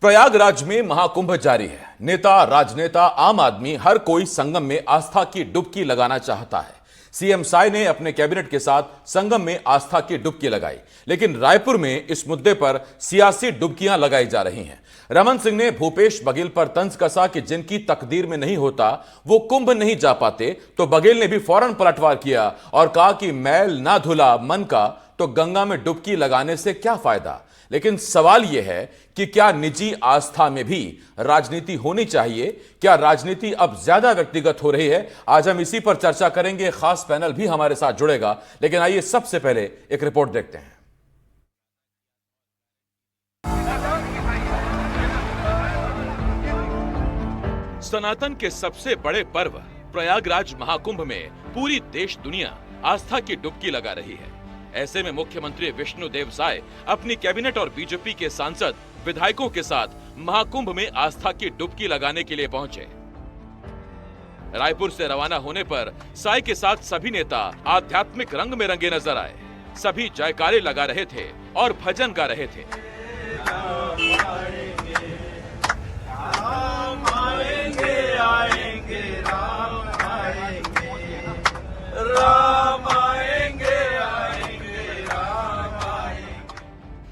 प्रयागराज में महाकुंभ जारी है। नेता, राजनेता, आम आदमी, हर कोई संगम में आस्था की डुबकी लगाना चाहता है। सीएम साय ने अपने कैबिनेट के साथ संगम में आस्था की डुबकी लगाई, लेकिन रायपुर में इस मुद्दे पर सियासी डुबकियां लगाई जा रही हैं। रमन सिंह ने भूपेश बघेल पर तंज कसा कि जिनकी तकदीर में नहीं होता वो कुंभ नहीं जा पाते, तो बघेल ने भी फौरन पलटवार किया और कहा कि मैल ना धुला मन का तो गंगा में डुबकी लगाने से क्या फायदा। लेकिन सवाल यह है कि क्या निजी आस्था में भी राजनीति होनी चाहिए? क्या राजनीति अब ज्यादा व्यक्तिगत हो रही है? आज हम इसी पर चर्चा करेंगे। खास पैनल भी हमारे साथ जुड़ेगा, लेकिन आइए सबसे पहले एक रिपोर्ट देखते हैं। सनातन के सबसे बड़े पर्व प्रयागराज महाकुंभ में पूरी देश दुनिया आस्था की डुबकी लगा रही है। ऐसे में मुख्यमंत्री विष्णुदेव साय अपनी कैबिनेट और बीजेपी के सांसद, विधायकों के साथ महाकुंभ में आस्था की डुबकी लगाने के लिए पहुंचे। रायपुर से रवाना होने पर साय के साथ सभी नेता आध्यात्मिक रंग में रंगे नजर आए। सभी जयकारे लगा रहे थे और भजन गा रहे थे।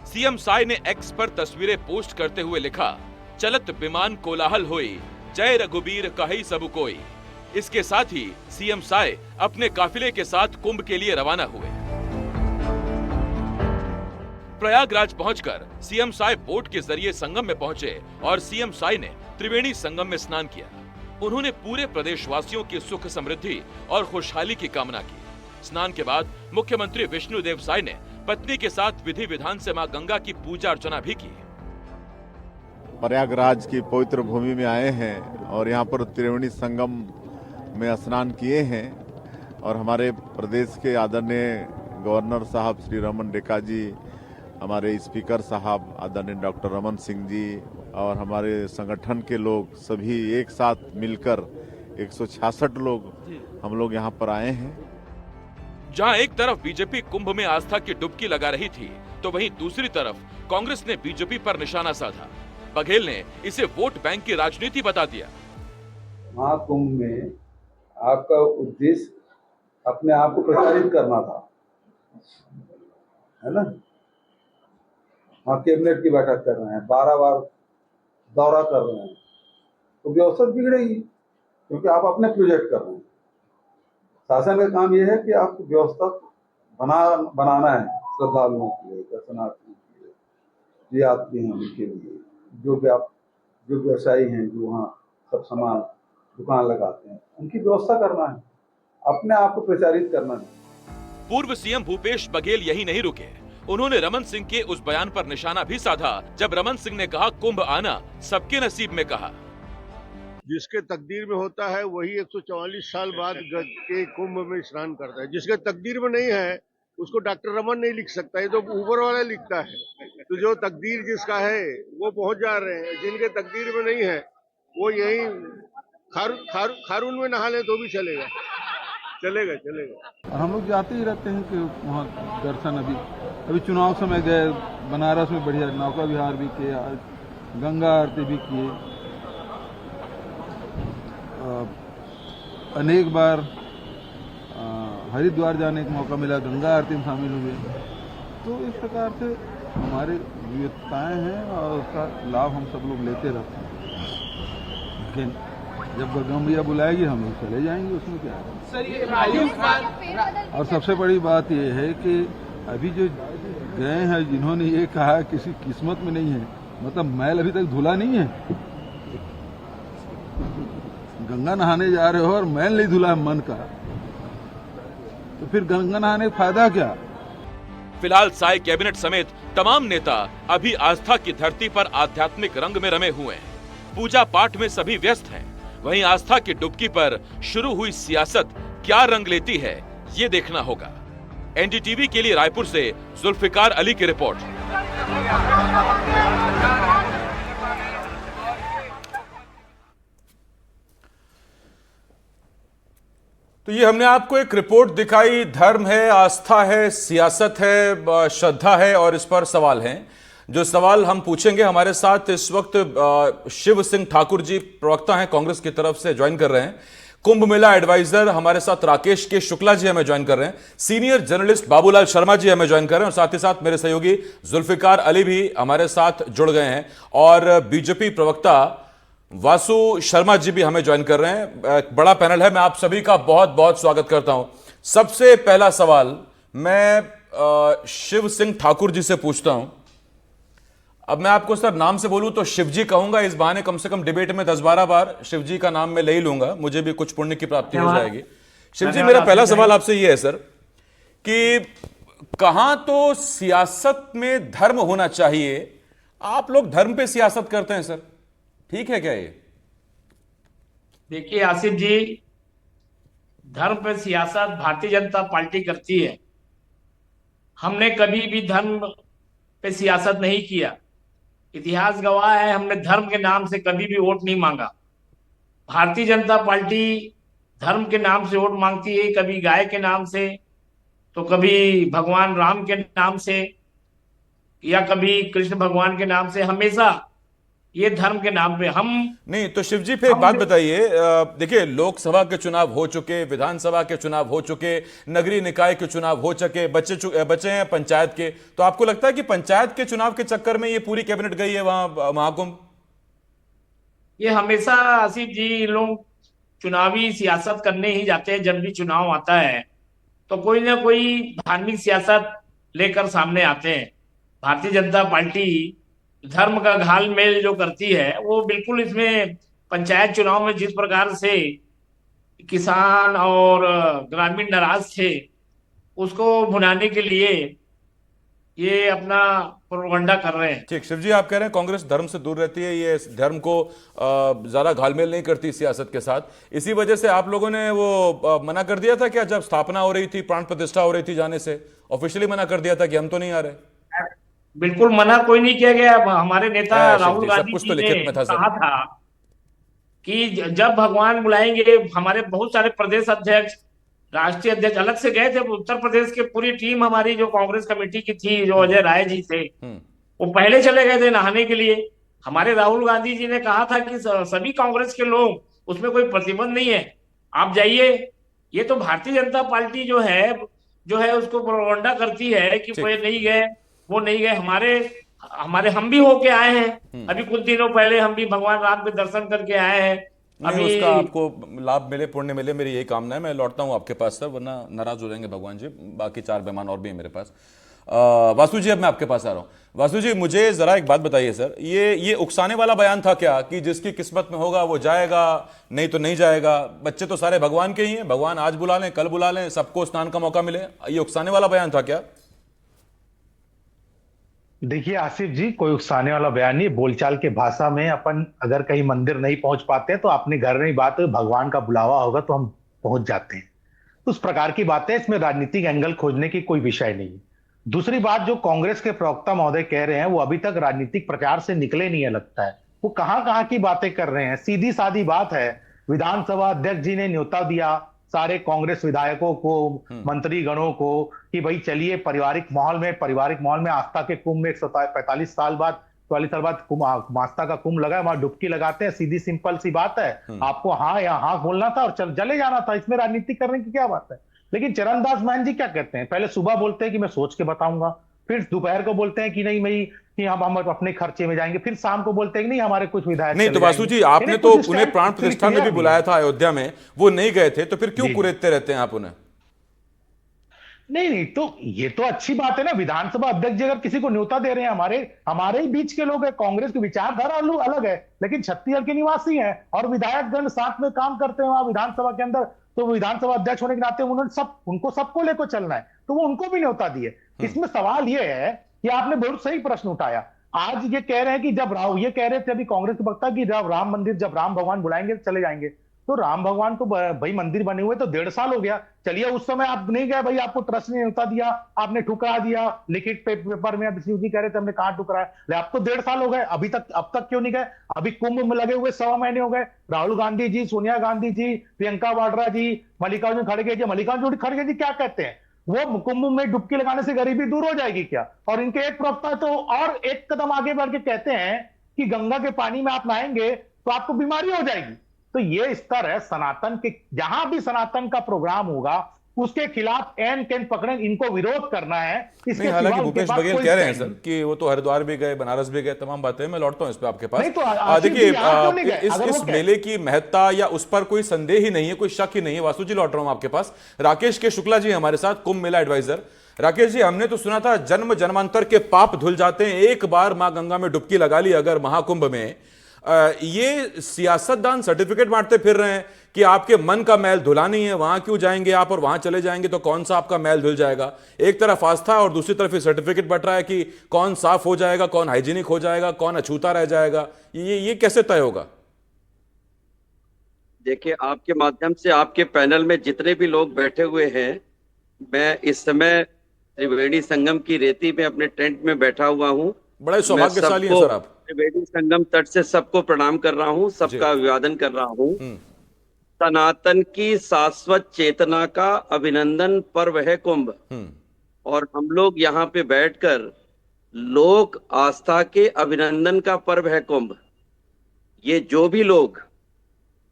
सीएम साय ने एक्स पर तस्वीरें पोस्ट करते हुए लिखा, चलत विमान कोलाहल होई, जय रघुबीर कहि सब कोई। इसके साथ ही सीएम साय अपने काफिले के साथ कुंभ के लिए रवाना हुए। प्रयागराज पहुंचकर सीएम साय बोट के जरिए संगम में पहुंचे और सीएम साय ने त्रिवेणी संगम में स्नान किया। उन्होंने पूरे प्रदेशवासियों की सुख समृद्धि और खुशहाली की कामना की। स्नान के बाद मुख्यमंत्री विष्णुदेव साय ने पत्नी के साथ विधि विधान से मां गंगा की पूजा अर्चना भी की। प्रयागराज की पवित्र भूमि में आए हैं और यहाँ पर त्रिवेणी संगम में स्नान किए हैं और हमारे प्रदेश के आदरणीय गवर्नर साहब श्री रमन रेखा जी, हमारे स्पीकर साहब आदरणीय डॉक्टर रमन सिंह जी और हमारे संगठन के लोग सभी एक साथ मिलकर 166 लोग हम लोग यहाँ पर आए हैं। जहां एक तरफ बीजेपी कुंभ में आस्था की डुबकी लगा रही थी, तो वहीं दूसरी तरफ कांग्रेस ने बीजेपी पर निशाना साधा। बघेल ने इसे वोट बैंक की राजनीति बता दिया। महाकुंभ में आपका उद्देश्य अपने आप को प्रचारित करना था, है ना। वहाँ कैबिनेट की बैठक कर रहे हैं, 12 बार दौरा कर रहे हैं, तो व्यवस्था बिगड़ेगी क्योंकि आप अपने प्रोजेक्ट कर रहे हैं। शासन का काम यह है कि आपको व्यवस्था बनाना है श्रद्धालुओं के लिए, दर्शनार्थियों के लिए, जो यात्री हैं उनके लिए, जो व्यवसायी हैं, जो वहाँ सब सामान दुकान लगाते हैं, उनकी व्यवस्था करना है, अपने आप को प्रचारित करना है। पूर्व सीएम भूपेश बघेल यही नहीं रुके। उन्होंने रमन सिंह के उस बयान पर निशाना भी साधा जब रमन सिंह ने कहा कुंभ आना सबके नसीब में। कहा जिसके तकदीर में होता है वही 144 साल बाद के कुंभ में स्नान करता है। जिसके तकदीर में नहीं है उसको डॉक्टर रमन नहीं लिख सकता, ये तो ऊपर वाला लिखता है। तो जो तकदीर जिसका है वो पहुंच जा रहे हैं, जिनके तकदीर में नहीं है वो यही खारून में नहा ले तो भी चलेगा। और हम लोग जाते ही रहते हैं कि वहाँ दर्शन। अभी चुनाव समय गए, बनारस में बढ़िया नौका विहार भी किए, गंगा आरती भी किए, अनेक बार हरिद्वार जाने का मौका मिला, गंगा आरती में शामिल हुए। तो इस प्रकार से हमारी विविधताएं हैं और उसका लाभ हम सब लोग लेते रहते हैं। लेकिन जब गंगा मैया बुलाएगी हम लोग चले जाएंगे, उसमें क्या है। और सबसे बड़ी बात यह है कि अभी जो गए हैं, जिन्होंने ये कहा किसी किस्मत में नहीं है, मतलब मैल अभी तक धुला नहीं है। गंगा नहाने जा रहे हो और मैल नहीं धुला मन का, तो फिर गंगा नहाने का फायदा क्या। फिलहाल साय कैबिनेट समेत तमाम नेता अभी आस्था की धरती पर आध्यात्मिक रंग में रमे हुए हैं। पूजा पाठ में सभी व्यस्त हैं। वहीं आस्था की डुबकी पर शुरू हुई सियासत क्या रंग लेती है, ये देखना होगा। एनडीटीवी के लिए रायपुर से जुल्फिकार अली की रिपोर्ट। तो ये हमने आपको एक रिपोर्ट दिखाई। धर्म है, आस्था है, सियासत है, श्रद्धा है और इस पर सवाल हैं। जो सवाल हम पूछेंगे, हमारे साथ इस वक्त शिव सिंह ठाकुर जी प्रवक्ता हैं, कांग्रेस की तरफ से ज्वाइन कर रहे हैं। कुंभ मेला एडवाइजर हमारे साथ राकेश के शुक्ला जी हमें ज्वाइन कर रहे हैं। सीनियर जर्नलिस्ट बाबूलाल शर्मा जी हमें ज्वाइन कर रहे हैं, और साथ ही साथ मेरे सहयोगी जुल्फिकार अली भी हमारे साथ जुड़ गए हैं, और बीजेपी प्रवक्ता वासु शर्मा जी भी हमें ज्वाइन कर रहे हैं। एक बड़ा पैनल है, मैं आप सभी का बहुत बहुत स्वागत करता हूं। सबसे पहला सवाल मैं शिव सिंह ठाकुर जी से पूछता हूं। अब मैं आपको सर नाम से बोलूं तो शिवजी कहूंगा, इस बहाने कम से कम डिबेट में 10-12 बार शिवजी का नाम मैं ले ही लूंगा, मुझे भी कुछ पुण्य की प्राप्ति हो जाएगी। शिवजी, मेरा पहला सवाल आपसे यह है सर कि कहां तो सियासत में धर्म होना चाहिए, आप लोग धर्म पे सियासत करते हैं सर, ठीक है क्या ये? देखिए आसिफ जी, धर्म पे सियासत भारतीय जनता पार्टी करती है। हमने कभी भी धर्म पे सियासत नहीं किया। इतिहास गवाह है, हमने धर्म के नाम से कभी भी वोट नहीं मांगा। भारतीय जनता पार्टी धर्म के नाम से वोट मांगती है, कभी गाय के नाम से, तो कभी भगवान राम के नाम से, या कभी कृष्ण भगवान के नाम से। हमेशा ये धर्म के नाम पे हम नहीं तो शिवजी, फिर एक बात बताइए, देखिए लोकसभा के चुनाव हो चुके, विधानसभा के चुनाव हो चुके, नगरीय निकाय के चुनाव हो चुके, बचे हैं पंचायत के, तो आपको लगता है कि पंचायत के चुनाव के चक्कर में ये पूरी कैबिनेट गई है वहां महाकुंभ? ये हमेशा आसिफ जी, लोग चुनावी सियासत करने ही जाते हैं। जब भी चुनाव आता है तो कोई ना कोई धार्मिक सियासत लेकर सामने आते हैं। भारतीय जनता पार्टी धर्म का घालमेल जो करती है, वो बिल्कुल इसमें पंचायत चुनाव में जिस प्रकार से किसान और ग्रामीण नाराज थे, उसको भुनाने के लिए ये अपना प्रोपगंडा कर रहे हैं। ठीक, शिवजी आप कह रहे हैं कांग्रेस धर्म से दूर रहती है, ये धर्म को ज्यादा घालमेल नहीं करती सियासत के साथ। इसी वजह से आप लोगों ने वो मना कर दिया था क्या, जब स्थापना हो रही थी, प्राण प्रतिष्ठा हो रही थी, जाने से ऑफिशियली मना कर दिया था कि हम तो नहीं आ रहे? बिल्कुल मना कोई नहीं किया गया। हमारे नेता राहुल गांधी कुछ जी तो लिखित ने में था सर। कहा था कि जब भगवान बुलाएंगे। हमारे बहुत सारे प्रदेश अध्यक्ष, राष्ट्रीय अध्यक्ष अलग से गए थे। उत्तर प्रदेश की पूरी टीम हमारी जो कांग्रेस कमेटी की थी, जो अजय राय जी थे, वो पहले चले गए थे नहाने के लिए। हमारे राहुल गांधी जी ने कहा था कि सभी कांग्रेस के लोग, उसमें कोई प्रतिबंध नहीं है, आप जाइए। ये तो भारतीय जनता पार्टी जो है उसको प्रोपगंडा करती है कि कोई नहीं गए, वो नहीं गए। हमारे हम भी होके आए हैं। अभी कुछ दिनों पहले हम भी भगवान राम के दर्शन करके आए हैं। नहीं, उसका आपको लाभ मिले, पुण्य मिले, मेरी यही कामना है। मैं लौटता हूं आपके पास सर, वरना नाराज हो जाएंगे भगवान जी। बाकी 4 मेहमान और भी हैं मेरे पास। वासु जी, अब मैं आपके पास आ रहा हूं। वासु जी, मुझे जरा एक बात बताइए सर, ये उकसाने वाला बयान था क्या कि जिसकी किस्मत में होगा वो जाएगा, नहीं तो नहीं जाएगा? बच्चे तो सारे भगवान के ही हैं, भगवान आज बुला लें, कल बुला लें, सबको स्नान का मौका मिले, ये उकसाने वाला बयान था क्या? देखिए आसिफ जी, कोई उकसाने वाला बयान नहीं। बोलचाल के भाषा में अपन अगर कहीं मंदिर नहीं पहुंच पाते तो अपने घर में ही बात, भगवान का बुलावा होगा तो हम पहुंच जाते हैं। तो उस प्रकार की बात है, इसमें राजनीतिक एंगल खोजने की कोई विषय नहीं। दूसरी बात, जो कांग्रेस के प्रवक्ता महोदय कह रहे हैं, वो अभी तक राजनीतिक प्रचार से निकले नहीं है लगता है। वो कहां कहां की बातें कर रहे हैं। सीधी सादी बात है, विधानसभा अध्यक्ष जी ने न्योता दिया सारे कांग्रेस विधायकों को, मंत्री गणों को, कि भाई चलिए पारिवारिक माहौल में आस्था के कुंभ में 145 साल बाद, 44 साल बाद आस्था का कुंभ लगा, वहां डुबकी लगाते हैं। सीधी सिंपल सी बात है। आपको हाँ या हाँ बोलना था और चले जाना था, इसमें राजनीति करने की क्या बात है। लेकिन चरणदास महंत जी क्या कहते हैं, पहले सुबह बोलते हैं कि मैं सोच के बताऊंगा, फिर दोपहर को बोलते हैं कि नहीं भाई कि हम अपने खर्चे में जाएंगे, फिर शाम को बोलते हैं कि नहीं हमारे कुछ विधायक नहीं। तो वासु जी, आपने तो उन्हें प्राण प्रतिष्ठा में भी बुलाया था अयोध्या में, वो नहीं गए थे, तो फिर क्यों कुरेदते रहते हैं आप उन्हें? नहीं, तो ये तो अच्छी बात है ना। विधानसभा अध्यक्ष जी अगर किसी को न्योता दे रहे हैं, हमारे ही बीच के लोग हैं, कांग्रेस की विचारधारा अलग है, लेकिन छत्तीसगढ़ के निवासी हैं और विधायकगण साथ में काम करते हैं वहां विधानसभा के अंदर। तो विधानसभा अध्यक्ष होने के नाते उनको सबको लेकर चलना है, तो वो उनको भी न्योता दिए। इसमें सवाल यह है कि आपने बहुत सही प्रश्न उठाया। आज ये कह रहे हैं कि ये कह रहे थे अभी कांग्रेस के वक्ता कि जब राम भगवान बुलाएंगे चले जाएंगे। तो राम भगवान को भाई मंदिर बने हुए तो 1.5 साल हो गया। चलिए उस समय आप नहीं गए भाई, आपको ट्रस्ट ने न्योता दिया, आपने ठुकरा दिया लिखित पेपर में। अब शिव जी कह रहे थे हमने कहां ठुकराया, अब तो 1.5 साल हो गए, अब तक क्यों नहीं गए? अभी कुंभ में लगे हुए 1.25 महीने हो गए। राहुल गांधी जी, सोनिया गांधी जी, प्रियंका वाड्रा जी, मल्लिकार्जुन खड़गे जी क्या कहते हैं? वो कुंभ में डुबकी लगाने से गरीबी दूर हो जाएगी क्या? और इनके एक प्रवक्ता तो और एक कदम आगे बढ़ के कहते हैं कि गंगा के पानी में आप नहाएंगे तो आपको बीमारी हो जाएगी। तो ये स्तर है सनातन के। जहां भी सनातन का प्रोग्राम होगा उसके खिलाफ एन कैन पकड़े, इनको विरोध करना है। नहीं, हालांकि भूपेश बघेल कह रहे हैं सर कि वो तो हरिद्वार भी गए, बनारस भी गए, तमाम बातें। मैं लौटता हूं इस पे आपके पास। देखिए, इस मेले की महत्ता या उस पर कोई संदेह ही नहीं है, कोई शक ही नहीं है। वासु जी, लौट रहा हूं आपके पास। राकेश के शुक्ला जी हमारे साथ, कुंभ मेला एडवाइजर। राकेश जी, हमने तो सुना था जन्म जन्मांतर के पाप धुल जाते हैं एक बार मां गंगा में डुबकी लगा ली अगर महाकुंभ में। ये सियासतदान सर्टिफिकेट बांटते फिर रहे हैं कि आपके मन का मैल धुला नहीं है, वहां क्यों जाएंगे आप, और वहां चले जाएंगे तो कौन सा आपका मैल धुल जाएगा। एक तरफ आस्था और दूसरी तरफ सर्टिफिकेट बट रहा है कि कौन साफ हो जाएगा, कौन हाइजीनिक हो जाएगा, कौन अछूता रह जाएगा। ये कैसे तय होगा? देखिए, आपके माध्यम से आपके पैनल में जितने भी लोग बैठे हुए हैं, मैं इस समय त्रिवेणी संगम की रेती में अपने टेंट में बैठा हुआ हूँ। बड़े सौभाग्यशाली हैं सर आप। त्रिवेणी संगम तट से सबको प्रणाम कर रहा हूँ, सबका अभिवादन कर रहा हूँ। सनातन की शाश्वत चेतना का अभिनंदन पर्व है कुंभ, और हम लोग यहाँ पे बैठकर लोक आस्था के अभिनंदन का पर्व है कुंभ। ये जो भी लोग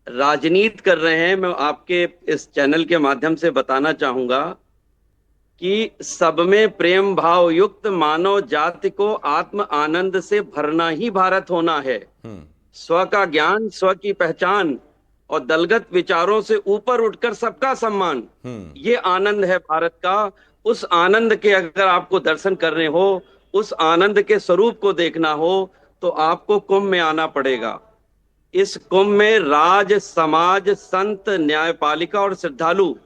राजनीति कर रहे हैं, मैं आपके इस चैनल के माध्यम से बताना चाहूंगा कि सब में प्रेम भाव युक्त मानव जाति को आत्म आनंद से भरना ही भारत होना है। स्व का ज्ञान, स्व की पहचान और दलगत विचारों से ऊपर उठकर सबका सम्मान, ये आनंद है भारत का। उस आनंद के अगर आपको दर्शन करने हो, उस आनंद के स्वरूप को देखना हो, तो आपको कुंभ में आना पड़ेगा। इस कुंभ में राज, समाज, संत, न्यायपालिका और श्रद्धालु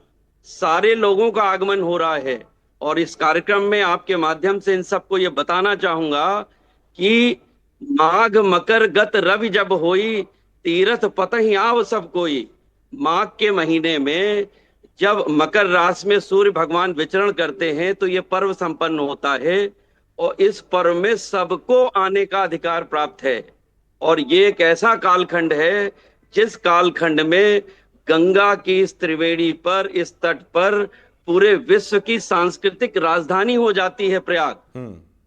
सारे लोगों का आगमन हो रहा है। और इस कार्यक्रम में आपके माध्यम से इन सबको ये बताना चाहूंगा कि माघ मकर गत रवि जब होई, तीरथ पतहि आव सब कोई। माघ के महीने में जब मकर राशि में सूर्य भगवान विचरण करते हैं तो ये पर्व संपन्न होता है, और इस पर्व में सबको आने का अधिकार प्राप्त है। और ये एक ऐसा कालखंड है जिस कालखंड में गंगा की इस त्रिवेणी पर, इस तट पर पूरे विश्व की सांस्कृतिक राजधानी हो जाती है प्रयाग।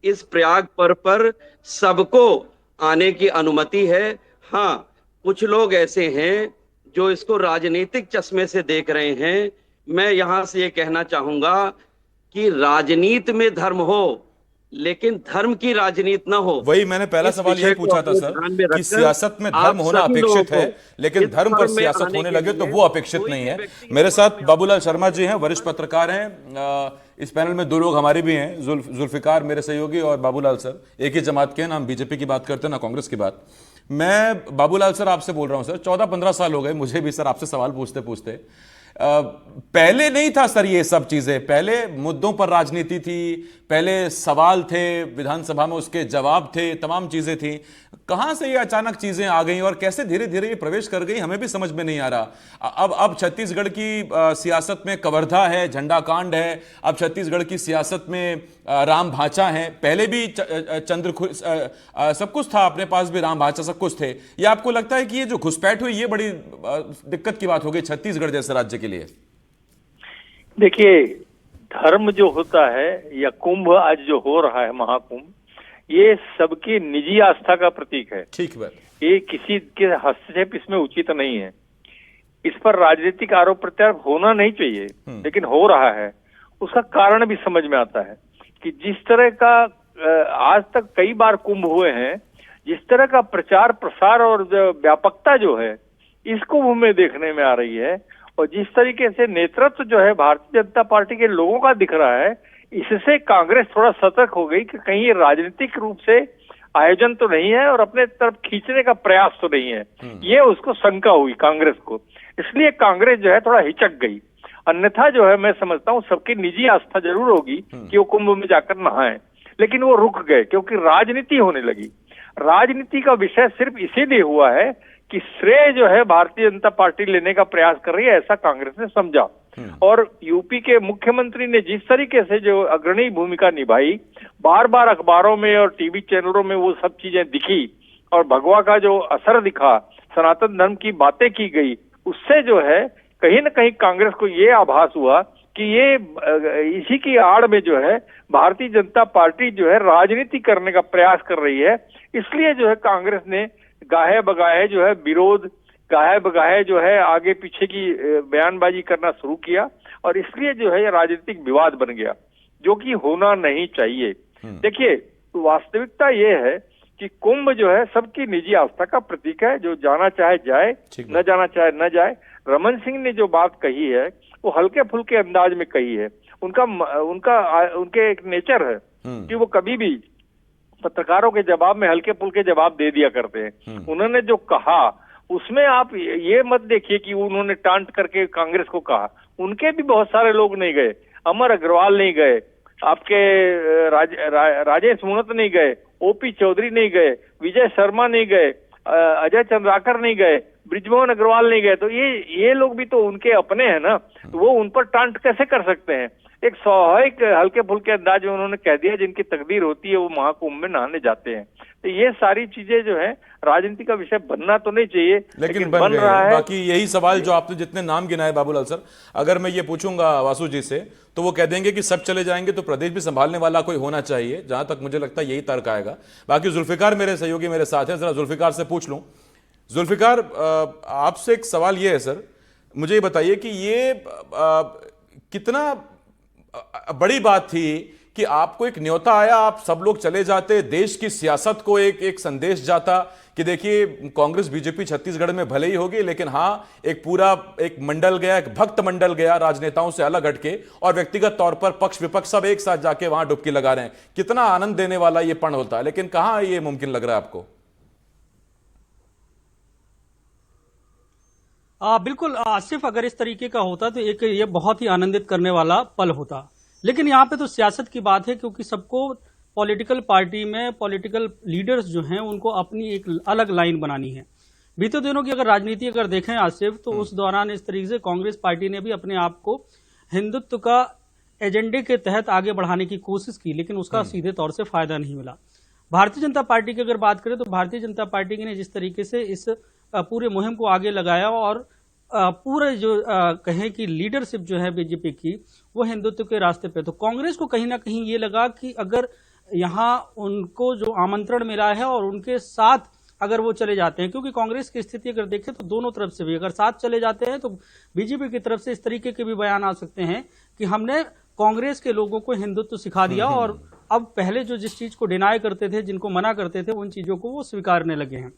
इस प्रयाग पर सबको आने की अनुमति है। हाँ, कुछ लोग ऐसे हैं जो इसको राजनीतिक चश्मे से देख रहे हैं। मैं यहां से ये कहना चाहूंगा कि राजनीति में धर्म हो, लेकिन धर्म की राजनीति ना हो। वही मैंने पहला सवाल यही पूछा था सर कि सियासत में धर्म होना अपेक्षित है, लेकिन धर्म पर सियासत होने लगे तो वो अपेक्षित नहीं है। मेरे साथ बाबूलाल शर्मा जी हैं, वरिष्ठ पत्रकार हैं। इस पैनल में दो लोग हमारे भी हैं, जुल्फिकार मेरे सहयोगी और बाबूलाल सर, एक ही जमात के हैं, ना हम बीजेपी की बात करते हैं ना कांग्रेस की बात। मैं बाबूलाल सर आपसे बोल रहा हूं सर, 14-15 साल हो गए मुझे भी सर आपसे सवाल पूछते पूछते। पहले नहीं था सर ये सब चीजें, पहले मुद्दों पर राजनीति थी, पहले सवाल थे, विधानसभा में उसके जवाब थे, तमाम चीजें थी। कहां से ये अचानक चीजें आ गई और कैसे धीरे धीरे ये प्रवेश कर गई, हमें भी समझ में नहीं आ रहा। अब छत्तीसगढ़ की सियासत में कवर्धा है, झंडा कांड है, अब छत्तीसगढ़ की सियासत में राम भांचा है। पहले भी सब कुछ था, अपने पास भी राम भांचा सब कुछ थे। ये आपको लगता है कि ये जो घुसपैठ हुई ये बड़ी दिक्कत की बात हो गई छत्तीसगढ़ जैसे राज्य के लिए? देखिए, धर्म जो होता है या कुंभ आज जो हो रहा है महाकुंभ, ये सबकी निजी आस्था का प्रतीक है। ठीक बात। ये किसी के हस्तक्षेप इसमें उचित नहीं है। इस पर राजनीतिक आरोप प्रत्यारोप होना नहीं चाहिए, लेकिन हो रहा है। उसका कारण भी समझ में आता है कि जिस तरह का आज तक कई बार कुंभ हुए हैं, जिस तरह का प्रचार प्रसार और व्यापकता जो है इस कुंभ में देखने में आ रही है, और जिस तरीके से नेतृत्व जो है भारतीय जनता पार्टी के लोगों का दिख रहा है, इससे कांग्रेस थोड़ा सतर्क हो गई कि कहीं ये राजनीतिक रूप से आयोजन तो नहीं है और अपने तरफ खींचने का प्रयास तो नहीं है। ये उसको शंका हुई कांग्रेस को, इसलिए कांग्रेस जो है थोड़ा हिचक गई। अन्यथा जो है मैं समझता हूँ सबकी निजी आस्था जरूर होगी कि वो कुंभ में जाकर नहाएं, लेकिन वो रुक गए क्योंकि राजनीति होने लगी। राजनीति का विषय सिर्फ इसीलिए हुआ है कि श्रेय जो है भारतीय जनता पार्टी लेने का प्रयास कर रही है, ऐसा कांग्रेस ने समझा। और यूपी के मुख्यमंत्री ने जिस तरीके से जो अग्रणी भूमिका निभाई, बार बार अखबारों में और टीवी चैनलों में वो सब चीजें दिखी, और भगवा का जो असर दिखा, सनातन धर्म की बातें की गई, उससे जो है कहीं न कहीं कांग्रेस को ये आभास हुआ कि ये इसी की आड़ में जो है भारतीय जनता पार्टी जो है राजनीति करने का प्रयास कर रही है। इसलिए जो है कांग्रेस ने गाहे बगाहे जो है विरोध, गाहे बगाहे जो है आगे पीछे की बयानबाजी करना शुरू किया, और इसलिए जो है ये राजनीतिक विवाद बन गया, जो कि होना नहीं चाहिए। देखिए, वास्तविकता ये है कि कुंभ जो है सबकी निजी आस्था का प्रतीक है, जो जाना चाहे जाए, न जाना चाहे न जाए। रमन सिंह ने जो बात कही है वो हल्के फुल्के अंदाज में कही है। उनके एक नेचर है कि वो कभी भी पत्रकारों के जवाब में हल्के फुल्के जवाब दे दिया करते हैं। उन्होंने जो कहा उसमें आप ये मत देखिए कि उन्होंने टांट करके कांग्रेस को कहा। उनके भी बहुत सारे लोग नहीं गए, अमर अग्रवाल नहीं गए, आपके राजेश मूणत नहीं गए, ओपी चौधरी नहीं गए, विजय शर्मा नहीं गए, अजय चंद्राकर नहीं गए, ब्रिजमोहन अग्रवाल नहीं गए। तो ये लोग भी तो उनके अपने हैं ना, तो वो उन पर टांट कैसे कर सकते हैं? एक स्वाभाविक हल्के फुल्के अंदाज में उन्होंने कह दिया जिनकी तकदीर होती है वो महाकुंभ में नहाने जाते हैं। तो ये सारी चीजें जो है राजनीति का विषय बनना तो नहीं चाहिए, लेकिन बन रहा है। बाकी यही सवाल जो आपने जितने नाम गिनाए बाबूलाल सर, अगर मैं ये पूछूंगा वासु जी से तो वो कह देंगे कि सब चले जाएंगे तो प्रदेश भी संभालने वाला कोई होना चाहिए। जहां तक मुझे लगता है यही तर्क आएगा। बाकी जुल्फिकार मेरे सहयोगी मेरे साथ हैं, जरा जुल्फिकार से पूछ लूं। जुल्फिकार, आपसे एक सवाल ये है सर, मुझे ये बताइए कि ये कितना बड़ी बात थी कि आपको एक न्योता आया, आप सब लोग चले जाते, देश की सियासत को एक संदेश जाता कि देखिए कांग्रेस बीजेपी छत्तीसगढ़ में भले ही होगी, लेकिन हां एक पूरा एक मंडल गया, एक भक्त मंडल गया राजनेताओं से अलग हटके, और व्यक्तिगत तौर पर पक्ष विपक्ष सब एक साथ जाके वहां डुबकी लगा रहे हैं। कितना आनंद देने वाला ये पण होता है, लेकिन कहां ये मुमकिन लग रहा है आपको? बिल्कुल, सिर्फ अगर इस तरीके का होता तो एक ये बहुत ही आनंदित करने वाला पल होता। लेकिन यहाँ पे तो सियासत की बात है, क्योंकि सबको पॉलिटिकल पार्टी में पॉलिटिकल लीडर्स जो हैं उनको अपनी एक अलग लाइन बनानी है। बीते दिनों की अगर राजनीति अगर देखें आसिफ, तो उस दौरान इस तरीके से कांग्रेस पार्टी ने भी अपने आप को हिंदुत्व का एजेंडे के तहत आगे बढ़ाने की कोशिश की, लेकिन उसका सीधे तौर से फायदा नहीं मिला। भारतीय जनता पार्टी की अगर बात करें तो भारतीय जनता पार्टी ने जिस तरीके से इस पूरे मुहिम को आगे लगाया, और पूरे जो कहें कि लीडरशिप जो है बीजेपी की वो हिंदुत्व के रास्ते पे, तो कांग्रेस को कहीं ना कहीं ये लगा कि अगर यहाँ उनको जो आमंत्रण मिला है और उनके साथ अगर वो चले जाते हैं, क्योंकि कांग्रेस की स्थिति अगर देखें तो दोनों तरफ से भी अगर साथ चले जाते हैं तो बीजेपी की तरफ से इस तरीके के भी बयान आ सकते हैं कि हमने कांग्रेस के लोगों को हिंदुत्व सिखा दिया, और अब पहले जो जिस चीज को डिनाई करते थे, जिनको मना करते थे, उन चीजों को वो स्वीकारने लगे हैं।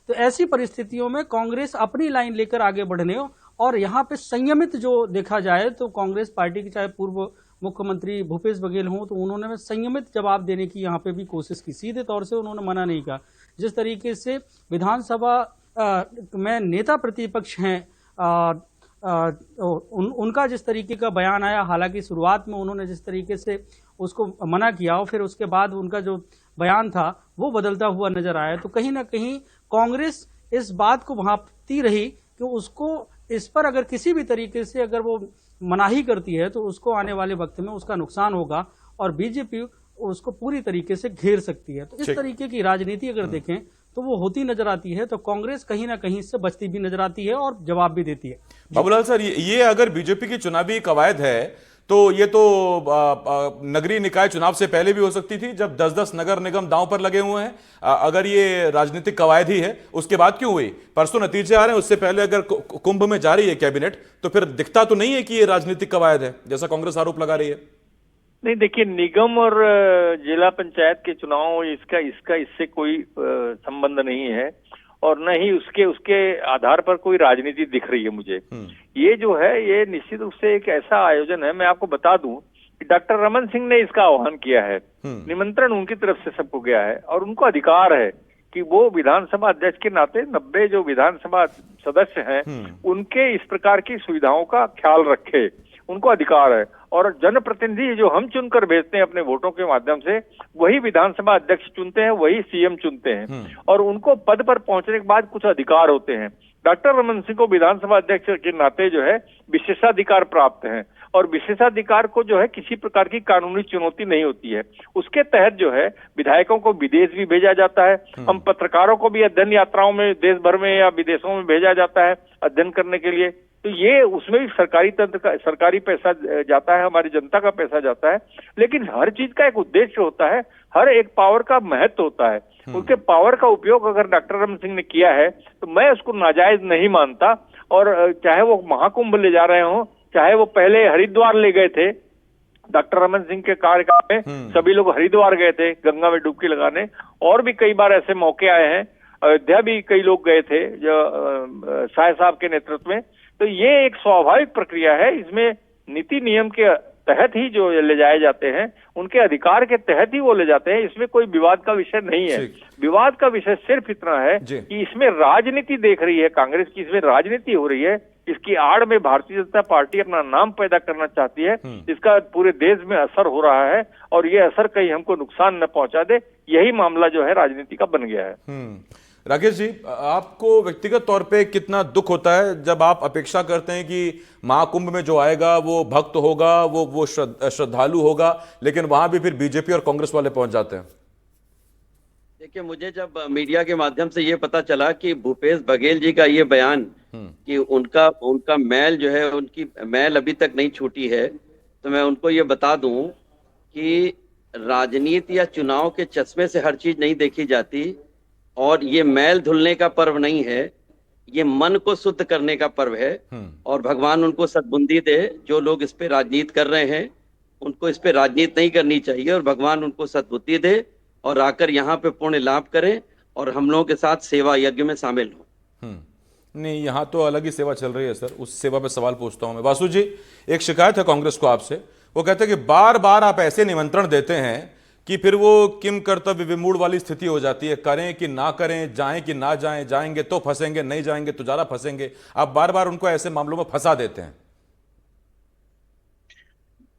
तो ऐसी परिस्थितियों में कांग्रेस अपनी लाइन लेकर आगे बढ़ने, और यहाँ पे संयमित जो देखा जाए तो कांग्रेस पार्टी की चाहे पूर्व मुख्यमंत्री भूपेश बघेल हों, तो उन्होंने संयमित जवाब देने की यहाँ पे भी कोशिश की। सीधे तौर से उन्होंने मना नहीं कहा। जिस तरीके से विधानसभा में नेता प्रतिपक्ष हैं, उनका जिस तरीके का बयान आया, हालांकि शुरुआत में उन्होंने जिस तरीके से उसको मना किया और फिर उसके बाद उनका जो बयान था वो बदलता हुआ नजर आया, तो कहीं ना कहीं कांग्रेस इस बात को भांपती रही कि उसको इस पर अगर किसी भी तरीके से अगर वो मनाही करती है तो उसको आने वाले वक्त में उसका नुकसान होगा, और बीजेपी उसको पूरी तरीके से घेर सकती है। तो इस तरीके की राजनीति अगर देखें तो वो होती नजर आती है, तो कांग्रेस कहीं ना कहीं इससे बचती भी नजर आती है और जवाब भी देती है। बाबूलाल सर, ये अगर बीजेपी की चुनावी कवायद है तो ये तो नगरीय निकाय चुनाव से पहले भी हो सकती थी, जब 10-10 नगर निगम दांव पर लगे हुए हैं। अगर ये राजनीतिक कवायद ही है, उसके बाद क्यों हुई? परसों नतीजे आ रहे हैं, उससे पहले अगर कुंभ में जा रही है कैबिनेट, तो फिर दिखता तो नहीं है कि ये राजनीतिक कवायद है, जैसा कांग्रेस आरोप लगा रही है। नहीं, देखिए, निगम और जिला पंचायत के चुनाव इसका इससे कोई संबंध नहीं है, और न ही उसके आधार पर कोई राजनीति दिख रही है मुझे। ये जो है ये निश्चित रूप से एक ऐसा आयोजन है। मैं आपको बता दूं कि डॉक्टर रमन सिंह ने इसका आह्वान किया है, निमंत्रण उनकी तरफ से सबको गया है, और उनको अधिकार है कि वो विधानसभा अध्यक्ष के नाते 90 जो विधानसभा सदस्य हैं उनके इस प्रकार की सुविधाओं का ख्याल रखे, उनको अधिकार है। और जनप्रतिनिधि जो हम चुनकर भेजते हैं अपने वोटों के माध्यम से, वही विधानसभा अध्यक्ष चुनते हैं, वही सीएम चुनते हैं, और उनको पद पर पहुंचने के बाद कुछ अधिकार होते हैं। डॉक्टर रमन सिंह को विधानसभा अध्यक्ष के नाते जो है विशेषाधिकार प्राप्त हैं, और विशेषाधिकार को जो है किसी प्रकार की कानूनी चुनौती नहीं होती है। उसके तहत जो है विधायकों को विदेश भी भेजा जाता है, हम पत्रकारों को भी अध्ययन यात्राओं में देश भर में या विदेशों में भेजा जाता है अध्ययन करने के लिए। तो ये उसमें भी सरकारी तंत्र का सरकारी पैसा जाता है, हमारी जनता का पैसा जाता है। लेकिन हर चीज का एक उद्देश्य होता है, हर एक पावर का महत्व होता है। उनके पावर का उपयोग अगर डॉक्टर रमन सिंह ने किया है तो मैं उसको नाजायज नहीं मानता। और चाहे वो महाकुंभ ले जा रहे हो, चाहे वो पहले हरिद्वार ले गए थे, डॉक्टर रमन सिंह के कार्यकाल में सभी लोग हरिद्वार गए थे गंगा में डुबकी लगाने, और भी कई बार ऐसे मौके आए हैं, अयोध्या भी कई लोग गए थे जो शाह साहब के नेतृत्व में। तो ये एक स्वाभाविक प्रक्रिया है, इसमें नीति नियम के तहत ही जो ले जाए जाते हैं, उनके अधिकार के तहत ही वो ले जाते हैं, इसमें कोई विवाद का विषय नहीं है। विवाद का विषय सिर्फ इतना है कि इसमें राजनीति देख रही है कांग्रेस की, इसमें राजनीति हो रही है, इसकी आड़ में भारतीय जनता पार्टी अपना नाम पैदा करना चाहती है, इसका पूरे देश में असर हो रहा है और ये असर कहीं हमको नुकसान न पहुंचा दे, यही मामला जो है राजनीति का बन गया है। राकेश जी, आपको व्यक्तिगत तौर पे कितना दुख होता है जब आप अपेक्षा करते हैं कि महाकुंभ में जो आएगा वो भक्त होगा, वो श्रद्धालु होगा, लेकिन वहां भी फिर बीजेपी और कांग्रेस वाले पहुंच जाते हैं? देखिए, मुझे जब मीडिया के माध्यम से ये पता चला कि भूपेश बघेल जी का ये बयान कि उनका मैल जो है, उनकी मैल अभी तक नहीं छूटी है, तो मैं उनको ये बता दूं कि राजनीति या चुनाव के चश्मे से हर चीज नहीं देखी जाती, और ये मैल धुलने का पर्व नहीं है, ये मन को शुद्ध करने का पर्व है। और भगवान उनको सद्बुद्धि दे, जो लोग इस पे राजनीति कर रहे हैं उनको इस पे राजनीति नहीं करनी चाहिए, और भगवान उनको सद्बुद्धि दे और आकर यहाँ पे पुण्य लाभ करें और हम लोगों के साथ सेवा यज्ञ में शामिल हों। नहीं, यहाँ तो अलग ही सेवा चल रही है सर, उस सेवा पे सवाल पूछता हूं मैं। वासु जी, एक शिकायत है कांग्रेस को आपसे, वो कहते हैं कि बार बार आप ऐसे निमंत्रण देते हैं कि फिर वो किम कर्तव्य विमूढ़ वाली स्थिति हो जाती है, करें कि ना करें, जाएं कि ना जाएं, जाएंगे तो फंसेंगे, नहीं जाएंगे तो ज्यादा फंसेंगे। आप बार बार उनको ऐसे मामलों में फंसा देते हैं।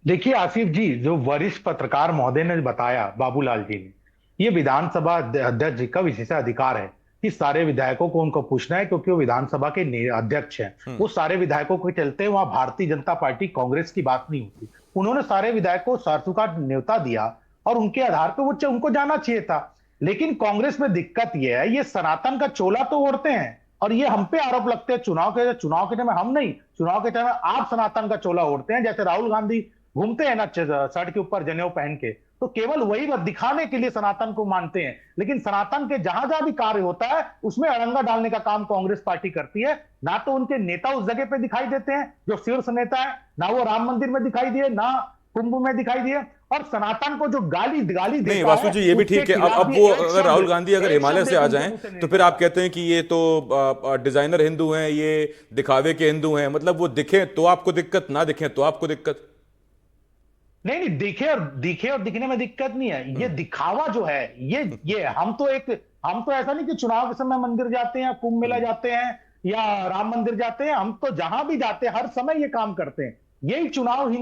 देखिए आसिफ जी, जो वरिष्ठ पत्रकार महोदय ने बताया, बाबूलाल जी ने, ये विधानसभा अध्यक्ष जी का विशेषाधिकार है कि सारे विधायकों को उनको पूछना है, क्योंकि वो विधानसभा के अध्यक्ष हैं। वो सारे विधायकों के चलते वहां भारतीय जनता पार्टी कांग्रेस की बात नहीं होती। उन्होंने सारे विधायकों को स्वीकार न्योता दिया और उनके आधार पर वो उनको जाना चाहिए था। लेकिन कांग्रेस में दिक्कत ये है, ये सनातन का चोला तो ओढ़ते हैं और ये हम पे आरोप लगते हैं चुनाव के टाइम में हम नहीं, चुनाव के टाइम में आप सनातन का चोला ओढ़ते हैं। जैसे राहुल गांधी घूमते हैं ना शर्ट के ऊपर जनेऊ पहन के, तो केवल वही दिखाने के लिए सनातन को मानते हैं। लेकिन सनातन के जहां जहां भी कार्य होता है उसमें अड़ंगा डालने का काम कांग्रेस पार्टी करती है। ना तो उनके नेता उस जगह पे दिखाई देते हैं जो शीर्ष नेता है, ना वो राम मंदिर में दिखाई दिए, ना कुंभ में दिखाई दिए, और सनातन को जो गाली नहीं वासु जी, ये भी ठीक है। अब वो अगर राहुल गांधी अगर हिमालय से आ जाएं तो फिर आप कहते हैं कि ये तो डिजाइनर हिंदू हैं, ये दिखावे के हिंदू हैं। मतलब वो दिखे तो आपको दिक्कत, ना दिखे तो आपको दिक्कत? नहीं, दिखे और दिखने में दिक्कत नहीं है। ये दिखावा जो है, ये हम तो ऐसा नहीं कि चुनाव के समय मंदिर जाते हैं, कुंभ मेला जाते हैं या राम मंदिर जाते हैं। हम तो जहां भी जाते हैं हर समय ये काम करते हैं। यही चुनावी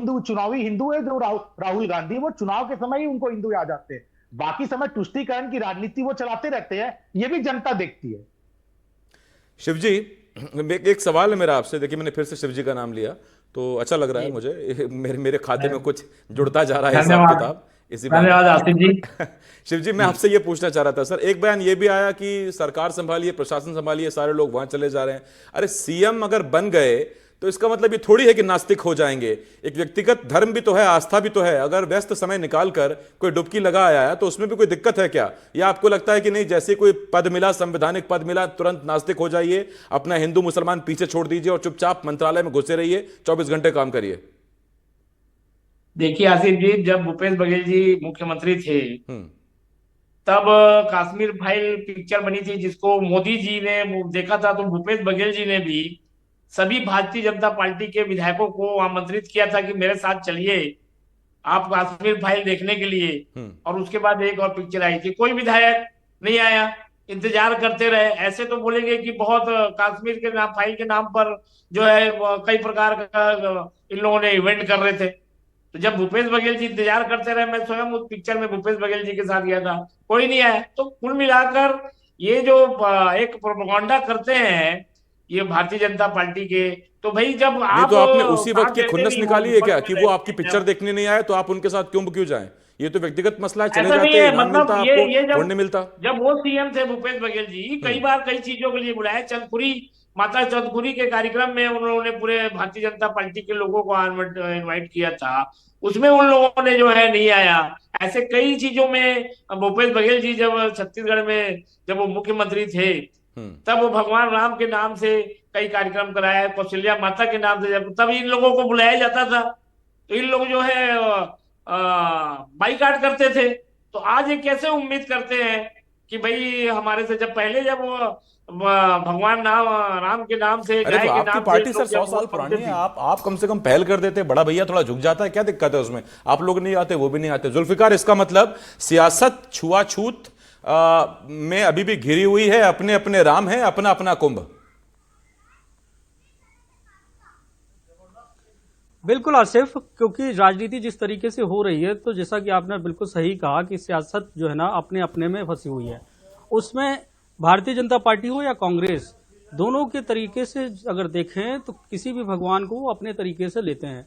हिंदू है जो राहुल गांधी, वो चुनाव के समय ही उनको हिंदू याद आते हैं। बाकी समय तुष्टीकरण की राजनीति वो चलाते रहते हैं, ये भी जनता देखती है। शिव जी, एक सवाल है मेरा आपसे। देखिए, मैंने फिर से शिव जी का नाम लिया तो अच्छा लग रहा है मुझे, मेरे खाते में कुछ जुड़ता जा रहा है हिसाब किताब। इसी धन्यवाद आसिफ जी। शिव जी, मैं आपसे ये पूछना चाह रहा था सर, एक बयान ये भी आया कि सरकार संभालिए, प्रशासन संभालिए, सारे लोग वहां चले जा रहे हैं। अरे सीएम अगर बन गए तो इसका मतलब ये थोड़ी है कि नास्तिक हो जाएंगे। एक व्यक्तिगत धर्म भी तो है, आस्था भी तो है। अगर व्यस्त समय निकालकर कोई डुबकी लगा आया तो उसमें भी कोई दिक्कत है क्या? या आपको लगता है कि नहीं, जैसे कोई पद मिला, संवैधानिक पद मिला, तुरंत नास्तिक हो जाइए, अपना हिंदू मुसलमान पीछे छोड़ दीजिए और चुपचाप मंत्रालय में घुसे रहिए, 24 घंटे काम करिए? देखिए आसिफ जी, जब भूपेश बघेल जी मुख्यमंत्री थे तब कश्मीर फाइल पिक्चर बनी थी, जिसको मोदी जी ने देखा था। तो भूपेश बघेल जी ने भी सभी भारतीय जनता पार्टी के विधायकों को आमंत्रित किया था कि मेरे साथ चलिए आप कश्मीर फाइल देखने के लिए। और उसके बाद एक और पिक्चर आई थी, कोई विधायक नहीं आया, इंतजार करते रहे। ऐसे तो बोलेंगे कि बहुत कश्मीर के नाम, फाइल के नाम पर जो है कई प्रकार का इन लोगों ने इवेंट कर रहे थे। तो जब भूपेश बघेल जी इंतजार करते रहे, मैं स्वयं उस पिक्चर में भूपेश बघेल जी के साथ गया था, कोई नहीं आया। तो कुल मिलाकर ये जो एक प्रोपेगेंडा करते हैं ये भारतीय जनता पार्टी के, तो भाई जब आप तो आपने उसी वक्त की खुन्नस निकाली है क्या कि वो आपकी पिक्चर देखने नहीं आए तो आप उनके साथ क्यों जाएं? ये तो व्यक्तिगत मसला है, चले जाते हैं, इनाम मिलता आपको, नहीं मिलता। जब वो सीएम थे भूपेश बघेल जी, कई बार कई चीजों के लिए बुलाए, चंदपुरी माता चौधरी के कार्यक्रम में उन्होंने पूरे भारतीय जनता पार्टी के लोगों को इनवाइट किया था, उसमें उन लोगों ने जो है नहीं आया। ऐसे कई चीजों में भूपेश बघेल जी जब छत्तीसगढ़ में जब वो मुख्यमंत्री थे तब वो भगवान राम के नाम से कई कार्यक्रम कराया, कौशल्या माता के नाम से तब इन लोगों को बुलाया जाता था, तो इन लोग जो है बाइकाट करते थे। तो आज ये कैसे उम्मीद करते हैं कि भाई हमारे से जब पहले जब वो भगवान राम के नाम से, अरे तो आपकी पार्टी सर 100 साल वोट पुरानी करते है, थे। आप कम से कम पहल कर देते, बड़ा भैया थोड़ा झुक जाता है, क्या दिक्कत है उसमें? आप लोग नहीं आते, वो भी नहीं आते। जुल्फिकार, इसका मतलब सियासत छुआछूत में अभी भी घिरी हुई है, अपने अपने राम है, अपना अपना कुंभ। बिल्कुल आसिफ, क्योंकि राजनीति जिस तरीके से हो रही है, तो जैसा कि आपने बिल्कुल सही कहा कि सियासत जो है ना अपने अपने में फंसी हुई है। उसमें भारतीय जनता पार्टी हो या कांग्रेस, दोनों के तरीके से अगर देखें तो किसी भी भगवान को वो अपने तरीके से लेते हैं।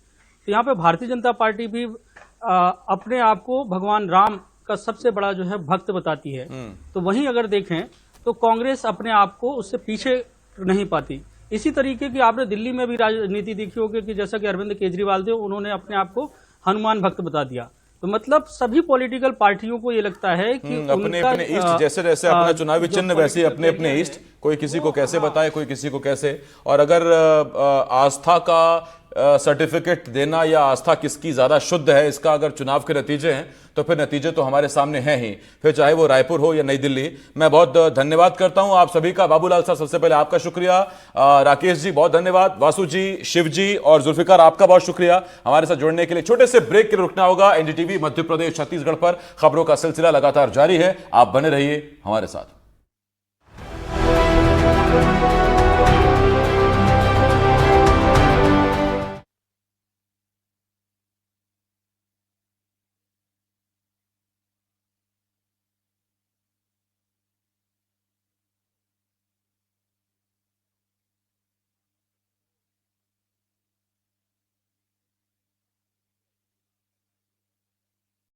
तो यहाँ पे भारतीय जनता पार्टी भी अपने आप को भगवान राम का सबसे बड़ा जो है भक्त बताती है। तो वहीं अगर देखें तो कांग्रेस अपने आप को उससे पीछे नहीं पाती। इसी तरीके की आपने दिल्ली में भी राजनीति देखी होगी कि जैसा कि अरविंद केजरीवाल थे, उन्होंने अपने आप को हनुमान भक्त बता दिया। तो मतलब सभी पॉलिटिकल पार्टियों को ये लगता है कि अपने अपने इष्ट, जैसे जैसे अपना चुनावी चिन्ह वैसे ही अपने अपने इष्ट, कोई किसी को कैसे बताए, कोई किसी को कैसे। और अगर आस्था का सर्टिफिकेट देना या आस्था किसकी ज्यादा शुद्ध है, इसका अगर चुनाव के नतीजे हैं तो फिर नतीजे तो हमारे सामने हैं ही, फिर चाहे वो रायपुर हो या नई दिल्ली। मैं बहुत धन्यवाद करता हूं आप सभी का। बाबूलाल साहब, सबसे पहले आपका शुक्रिया। राकेश जी बहुत धन्यवाद, वासु जी, शिव जी और जुल्फिकार आपका बहुत शुक्रिया हमारे साथ जुड़ने के लिए। छोटे से ब्रेक के लिए रुकना होगा। एनडीटीवी मध्य प्रदेश छत्तीसगढ़ पर खबरों का सिलसिला लगातार जारी है, आप बने रहिए हमारे साथ।